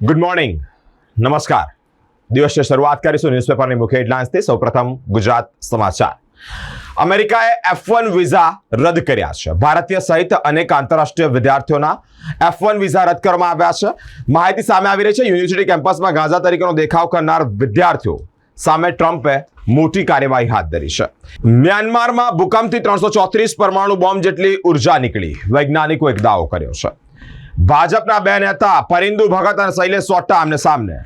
Good morning, નમસ્કાર. દિવસની શરૂઆત કરીશું ન્યૂઝપેપરની મુખ્ય હેડલાઇન્સથી. સૌપ્રથમ ગુજરાત સમાચાર. અમેરિકાએ F1 વિઝા રદ કર્યા છે. ભારતીય સહિત અનેક આંતરરાષ્ટ્રીય વિદ્યાર્થીઓના F1 વિઝા રદ કરવામાં આવ્યા છે. માહિતી સામે આવી રહી છે. યુનિવર્સિટી કેમ્પસમાં ગાંજા તરીકેનો દેખાવ કરનાર વિદ્યાર્થીઓ સામે ટ્રમ્પે મોટી કાર્યવાહી હાથ ધરી છે. મ્યાનમારમાં ભૂકંપથી 334 પરમાણુ બોમ્બ જેટલી ઉર્જા નીકળી, વૈજ્ઞાનિકોએ એક દાવો કર્યો છે. ભાજપના બે નેતા પરિંદુ ભગત અને શૈલેષ સોટા આમને સામને.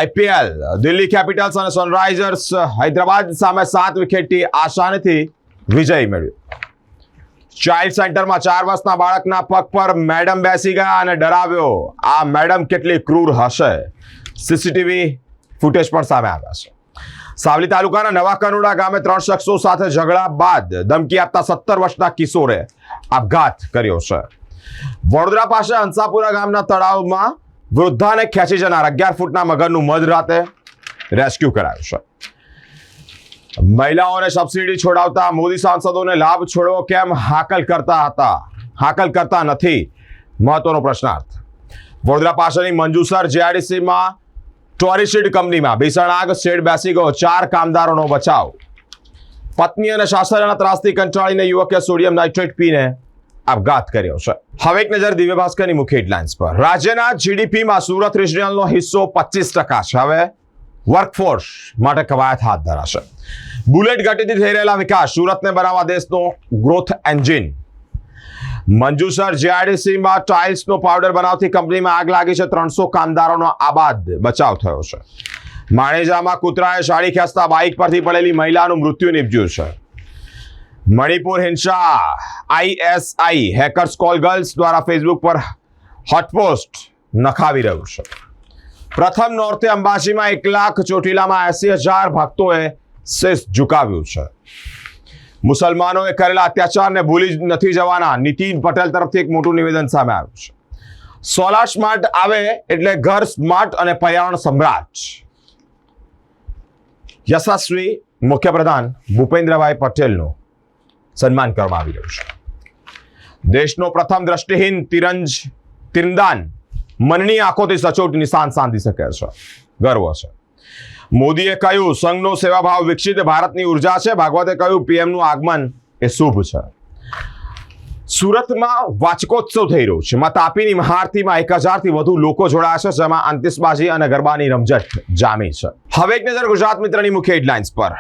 IPL દિલ્હી કેપિટલ્સ અને સનરાઇઝર્સ હૈદરાબાદ સામે 7 વિકેટથી આસાનીથી વિજય મેળવ્યો. ચાઇલ્ડ સેન્ટરમાં 4 વર્ષના બાળકના પગ પર મેડમ બેસી ગયા અને ડરાવ્યો. આ મેડમ કેટલી ક્રૂર હશે, સીસીટીવી ફૂટેજ પણ સામે આવ્યા છે. સાવલી તાલુકાના નવા કનોડા ગામે 3 શખ્સો સાથે ઝઘડા બાદ ધમકી આપતા 17 વર્ષના કિશોરે આપઘાત કર્યો છે. વડોદરા પાસે હંસાપુરા ગામના તળાવમાં વૃદ્ધાને ખેંચી જનાર 11 ફૂટના મગરનું મધરાતે રેસ્ક્યુ કરાયું છે. મહિલાઓને સબસિડી છોડાવતા મોદી સાંસદોને લાભ છોડવો કેમ હાકલ કરતા નથી, મહત્વનો પ્રશ્નાર્થ. વડોદરા પાસેની મંજુસર JIDCમાં ટોરીસીડ કંપનીમાં ભીષણ આગ, શેડ બેસી ગયો, 4 કામદારોનો બચાવ. પત્ની અને સાસરાના ત્રાસથી કંટાળીને યુવકે સોડિયમ નાઇટ્રેટ પીને આપઘાત કર્યો છે. હવે એક નજર દિવ્ય ભાસ્કરની મુખ્ય હેડલાઇન્સ પર. રાજ્યના GDPમાં સુરત રિજનલનો હિસ્સો 25% છે. હવે વર્કફોર્સ માટે કવાયત હાથ ધરાશે. બુલેટ ગતિથી થઈ રહેલા વિકાસ, સુરતને બનાવવા દેશનો ગ્રોથ એન્જિન. મંજુસર JIDCમાં ટાઇલ્સનો પાવડર બનાવતી કંપનીમાં આગ લાગી છે. 300 કામદારોનો આબાદ બચાવ થયો છે. માણેજામાં કૂતરાએ સાડી ખેંચતા બાઇક પરથી પડેલી મહિલાનું મૃત્યુ નિપજ્યું છે. મણિપુર હિંસા, ISI હેકર્સ કોલ ગર્લ્સ દ્વારા ફેસબુક પર હોટપોસ્ટ નખાવી રહ્યું છે. પ્રથમ નોર્તે અંબાજીમાં 1 લાખ, ચોટીલામાં 80,000 ભક્તોએ શીશ ઝુકાવ્યું છે. મુસલમાનોએ કરેલા અત્યાચારને ભૂલી નથી જવાના, નીતિન પટેલ તરફથી એક મોટું નિવેદન સામે આવ્યું છે. સોલાર સ્માર્ટ આવે એટલે ઘર સ્માર્ટ અને પર્યાવરણ સમ્રાટ. યશસ્વી મુખ્યપ્રધાન ભૂપેન્દ્રભાઈ પટેલનું સન્માન કરવામાં આવી રહ્યું છે. દેશનો પ્રથમ દ્રષ્ટિહીન તીરંદાન મનની આંખોથી સચોટ નિશાન સાધી શકે છે, ગર્વ છે. મોદીએ કહ્યું સંઘનો સેવાભાવ વિકસિત ભારતની ઉર્જા છે. ભાગવતે કહ્યું PMનું આગમન એ શુભ છે. સુરતમાં વાચકોત્સવ થઈ રહ્યો છે. તાપીની મહાઆરતીમાં 1000થી વધુ લોકો જોડાયા છે, જેમાં આતિશબાજી અને ગરબાની રમઝટ જામી છે. હવે એક નજર ગુજરાત મિત્રની મુખ્ય હેડલાઇન્સ પર.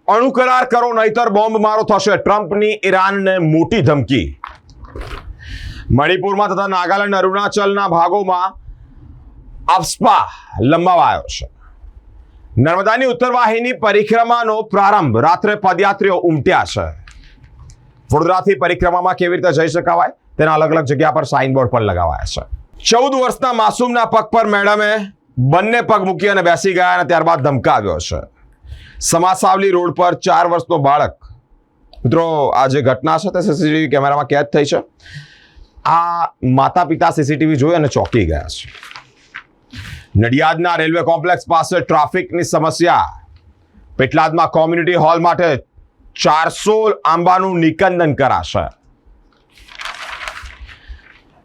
અણુ કરાર કરો નહીતર બોમ્બ મારો થશે, ટ્રમ્પની ઈરાનને મોટી ધમકી. મણિપુરમાં તથા નાગાલેન્ડ, અરુણાચલના ભાગોમાં અફસ્પા લંબાવાયો છે. નર્મદાની ઉત્તરવાહિની પરિક્રમાનો પ્રારંભ, રાત્રે પદયાત્રીઓ ઉમટ્યા છે. વડોદરાથી પરિક્રમામાં કેવી રીતે જઈ શકાય તેના અલગ અલગ જગ્યા પર સાઇનબોર્ડ પણ લગાવાયા છે. 14 વર્ષના માસૂમના પગ પર મેડમે બંને પગ મૂકી અને બેસી ગયા અને ત્યારબાદ ધમકાવ્યો છે. સમાસાવલી રોડ પર 4 વર્ષનો બાળક. મિત્રો, આ જે ઘટના છે તે સીસીટીવી કેમેરામાં કેદ થઈ છે. આ માતા પિતા સીસીટીવી જોઈ અને ચોંકી ગયા છે. નડિયાદના રેલવે કોમ્પ્લેક્સ પાસે ટ્રાફિકની સમસ્યા. પેટલાદમાં કોમ્યુનિટી હોલ માટે 400 આંબાનું નિકંદન કરાશે.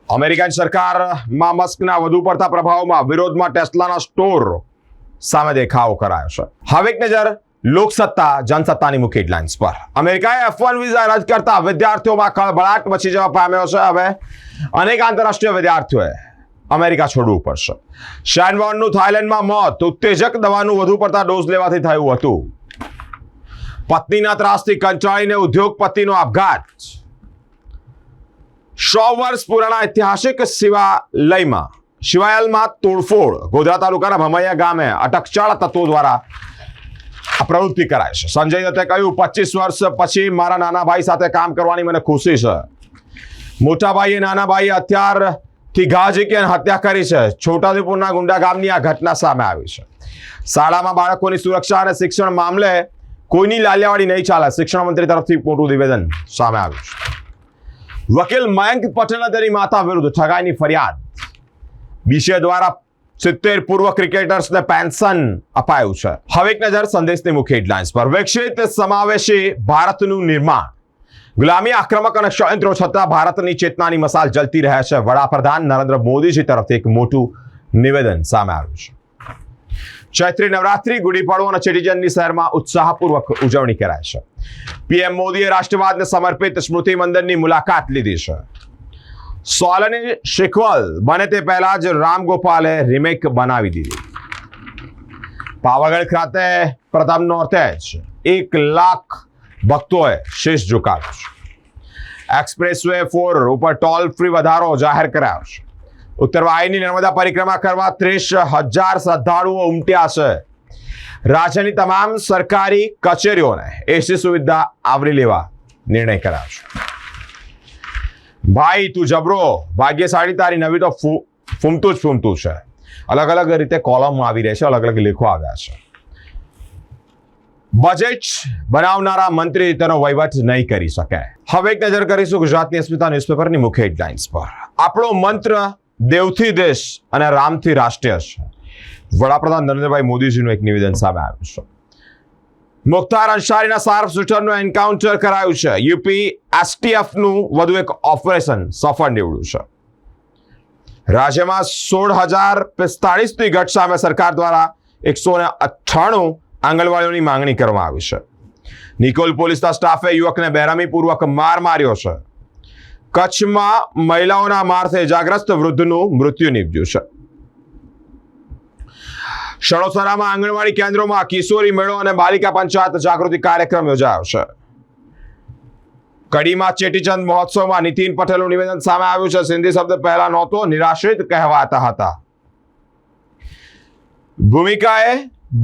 અમેરિકન સરકારમાં મસ્કના વધુ પડતા પ્રભાવમાં વિરોધમાં ટેસ્લાના સ્ટોર સામે દેખાવો કરાયો છે. હવે એક નજર લોકસત્તા જનસત્તાની મુખ્ય હેડલાઇન્સ પર. અમેરિકાએ F1 વિઝા રદ કરતા વિદ્યાર્થીઓમાં ખળભળાટ મચી જવા પામ્યો છે. હવે અનેક આંતરરાષ્ટ્રીય વિદ્યાર્થીઓએ અમેરિકા છોડવું પડશે. શેનવોર્નનું થાઇલેન્ડમાં મોત, ઉત્તેજક દવાનું વધુ પડતા ડોઝ લેવાથી થયું હતું. પત્નીના ત્રાસથી કંટાળીને ઉદ્યોગપતિનો આપઘાત. 100 વર્ષ પુરાણા ઐતિહાસિક શિવાલયમાં તોડફોડ. ગોધરા તાલુકાના ભમૈયા ગામે અટકચાળ તત્વો દ્વારા આ પ્રવૃત્તિ કરાય છે. સંજય દત્તે કહ્યું 25 વર્ષ પછી મારા નાના ભાઈ સાથે કામ કરવાની મને ખુશી છે. મોટા ભાઈએ નાના ભાઈએ હથિયારથી ઘા ઝીકી અને હત્યા કરી છે. છોટાઉદેપુરના ગુંડા ગામની આ ઘટના સામે આવી છે. શાળામાં બાળકોની સુરક્ષા અને શિક્ષણ મામલે કોઈની લાલિયાવાડી નહીં ચાલે, શિક્ષણ મંત્રી તરફથી મોટું નિવેદન સામે આવ્યું છે. વકીલ મયંક પટેલના તેની માતા વિરુદ્ધ ઠગાઈની ફરિયાદ. BCA દ્વારા 70 પૂર્વ ક્રિકેટર્સને પેન્શન અપાયું છે. હવે એક નજર સંદેશની મુખ્ય હેડલાઇન્સ પર. વિકસિત સમાવેશી ભારતનું નિર્માણ. ગુલામી, આક્રમક અને ષડયંત્રો છતાં ભારતની ચેતનાની મસાલ જલતી રહે છે. વડાપ્રધાન નરેન્દ્ર મોદીજી તરફથી એક મોટું નિવેદન સામે આવ્યું છે. ચૈત્રી નવરાત્રી, ગુડી પડવો અને ચેટીચંદની શહેરમાં ઉત્સાહપૂર્વક ઉજવણી કરાય છે. પીએમ મોદીએ રાષ્ટ્રવાદને સમર્પિત સ્મૃતિ મંદિરની મુલાકાત લીધી છે. સોલની શિખવલ બને તે પહેલા જ રામ ગોપાલે રિમેક બનાવી દીધી. પાવાગઢ ખાતે પ્રથમ નોરતે જ 1 લાખ ભક્તોએ શીશ ઝુકાવ્યું છે. એક્સપ્રેસવે 4 ઉપર ટોલ ફ્રી વધારો જાહેર કરાયો છે. ઉત્તર વાહિની નર્મદા પરિક્રમા કરવા 30,000 શ્રદ્ધાળુઓ ઉમટ્યા છે. રાજ્યની તમામ સરકારી કચેરીઓને એસી સુવિધા આવરી લેવા નિર્ણય કરાયો છે. ભાઈ તું જબરો, ભાગ્યશાળી તારી નવી તો ફૂમતું છે. અલગ અલગ રીતે કોલમ આવી રહી છે, અલગ અલગ લેખો આવ્યા છે. બજેટ બનાવનારા મંત્રી તેનો વહીવટ નહીં કરી શકે. હવે એક નજર કરીશું ગુજરાતની અસ્મિતા ન્યૂઝપેપરની મુખ્ય હેડલાઇન્સ પર. આપણો મંત્ર દેવથી દેશ અને રામથી રાષ્ટ્ર છે. વડાપ્રધાન નરેન્દ્રભાઈ મોદીજીનું એક નિવેદન સામે આવ્યું છે. મુખ્તાર અંસારીના શાર્પ શૂટરનું એન્કાઉન્ટર કરાયું છે. યુપી એસટીએફનું વધુ એક ઓપરેશન સફળ નીવડ્યું છે. રાજ્યમાં 16,045ની ઘટ સામે સરકાર દ્વારા 198 આંગણવાડીઓની માંગણી કરવામાં આવી છે. નિકોલ પોલીસના સ્ટાફે યુવકને બેરહમીપૂર્વક માર માર્યો છે. કચ્છમાં મહિલાઓના મારથી ઇજાગ્રસ્ત વૃદ્ધનું મૃત્યુ નીપજ્યું છે. સણોસરામાં આંગણવાડી કેન્દ્રોમાં કિશોરી મેળો અને બાલિકા પંચાયત જાગૃતિ કાર્યક્રમ યોજાયો છે. કડીમાં ચેટીચંદ મહોત્સવમાં નીતિન પટેલનું નિવેદન સામે આવ્યું છે. સિંધી શબ્દ પહેલા નહોતો, નિરાશ્રિત કહેવાતા હતા. ભૂમિકાએ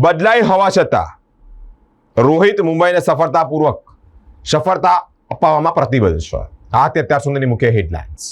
બદલાઈ હોવા છતાં રોહિત મુંબઈને સફળતા અપાવવામાં પ્રતિબદ્ધ છે. આ અત્યાર સુધીની મુખ્ય હેડલાઇન્સ.